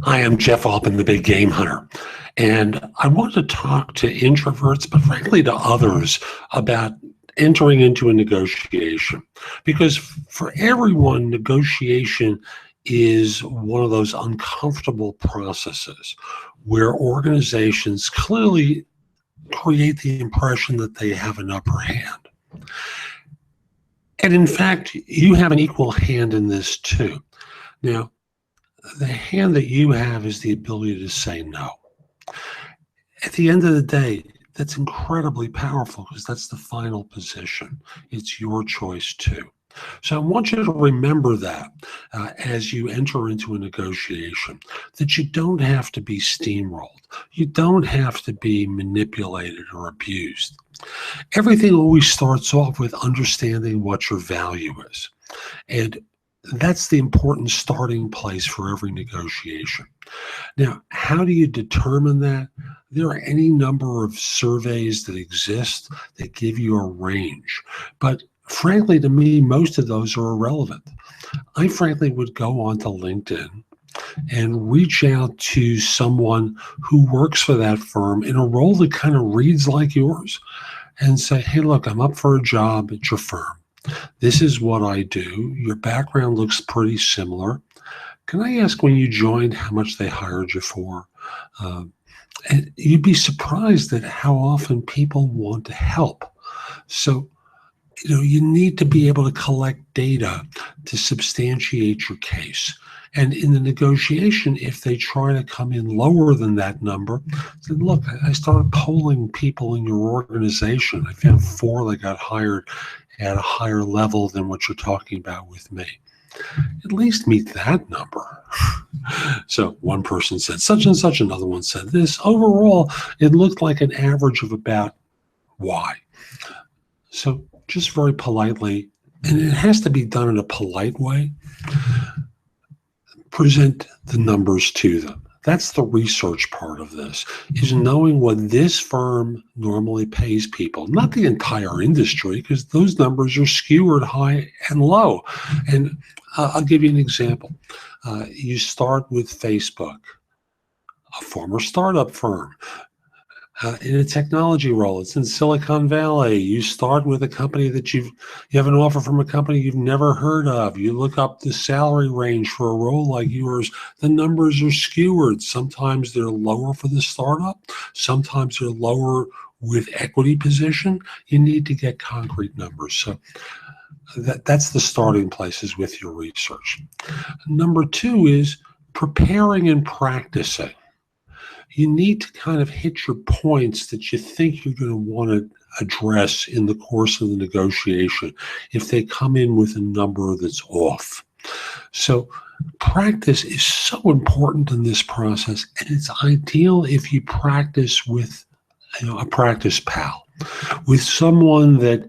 Hi, I'm Jeff Altman, the big game hunter. And I want to talk to introverts, but frankly to others, about entering into a negotiation. Because for everyone, negotiation is one of those uncomfortable processes where organizations clearly create the impression that they have an upper hand. And in fact, you have an equal hand in this too. Now, the hand that you have is the ability to say no. At the end of the day, that's incredibly powerful because that's the final position. It's your choice too. So I want you to remember that as you enter into a negotiation, that you don't have to be steamrolled. You don't have to be manipulated or abused. Everything always starts off with understanding what your value is. And that's the important starting place for every negotiation. Now, how do you determine that? There are any number of surveys that exist that give you a range. But frankly, to me, most of those are irrelevant. I frankly would go onto LinkedIn and reach out to someone who works for that firm in a role that kind of reads like yours and say, hey, look, I'm up for a job at your firm. This is what I do. Your background looks pretty similar. Can I ask when you joined how much they hired you for? And you'd be surprised at how often people want to help. So, you need to be able to collect data to substantiate your case. And in the negotiation, if they try to come in lower than that number, then look, I started polling people in your organization. I found 4 that got hired at a higher level than what you're talking about with me. At least meet that number. So one person said such and such, another one said this. Overall, it looked like an average of about Y. So just very politely, and it has to be done in a polite way, present the numbers to them. That's the research part of this, is knowing what this firm normally pays people, not the entire industry, because those numbers are skewered high and low. And I'll give you an example. You start with Facebook, a former startup firm. In a technology role, it's in Silicon Valley. You start with a company that you have an offer from a company you've never heard of. You look up the salary range for a role like yours. The numbers are skewered. Sometimes they're lower for the startup. Sometimes they're lower with equity position. You need to get concrete numbers. So that's the starting places with your research. Number 2 is preparing and practicing. You need to kind of hit your points that you think you're going to want to address in the course of the negotiation if they come in with a number that's off. So practice is so important in this process, and it's ideal if you practice with a practice pal, with someone that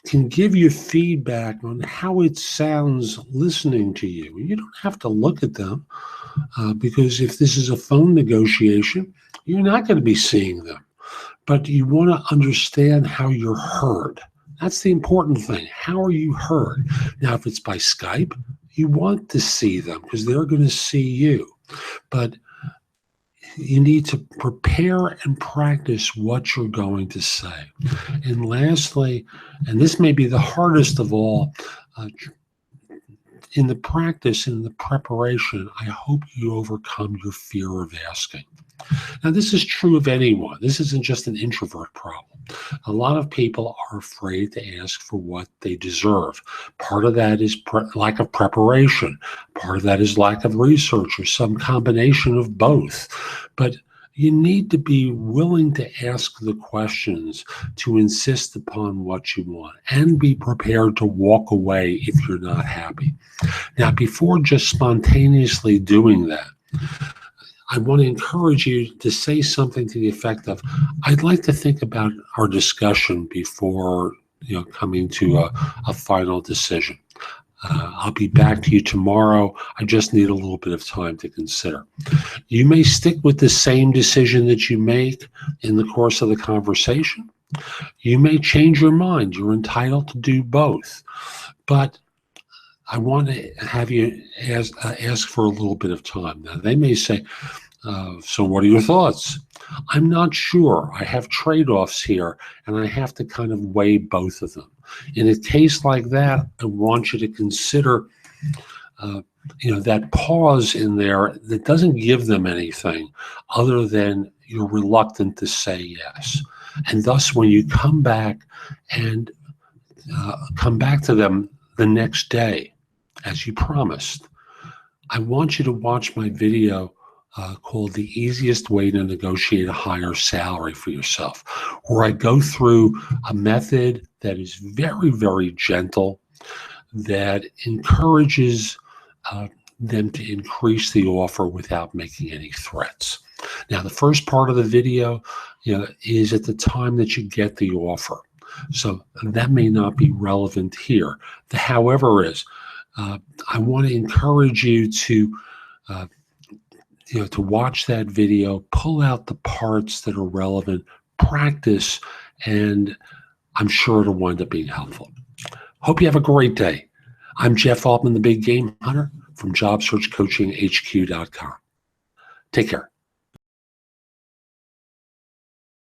can give you feedback on how it sounds listening to you. You don't have to look at them. Because if this is a phone negotiation, you're not going to be seeing them. But you want to understand how you're heard. That's the important thing. How are you heard? Now, if it's by Skype, you want to see them because they're going to see you. But you need to prepare and practice what you're going to say. And lastly, and this may be the hardest of all, in the practice, in the preparation, I hope you overcome your fear of asking. Now, this is true of anyone. This isn't just an introvert problem. A lot of people are afraid to ask for what they deserve. Part of that is lack of preparation. Part of that is lack of research or some combination of both. But you need to be willing to ask the questions to insist upon what you want and be prepared to walk away if you're not happy. Now, before just spontaneously doing that, I want to encourage you to say something to the effect of, I'd like to think about our discussion before coming to a final decision. I'll be back to you tomorrow. I just need a little bit of time to consider. You may stick with the same decision that you make in the course of the conversation. You may change your mind. You're entitled to do both. But I want to have you ask for a little bit of time. Now, they may say, so what are your thoughts? I'm not sure. I have trade-offs here, and I have to kind of weigh both of them. In a case like that, I want you to consider that pause in there that doesn't give them anything other than you're reluctant to say yes. And thus, when you come back and come back to them the next day, as you promised, I want you to watch my video called The Easiest Way to Negotiate a Higher Salary for Yourself, where I go through a method that is very, very gentle, that encourages them to increase the offer without making any threats. Now, the first part of the video, is at the time that you get the offer. So that may not be relevant here. The however is, I want to encourage you to watch that video, pull out the parts that are relevant, practice, and I'm sure it'll wind up being helpful. Hope you have a great day. I'm Jeff Altman, the Big Game Hunter from JobSearchCoachingHQ.com. Take care.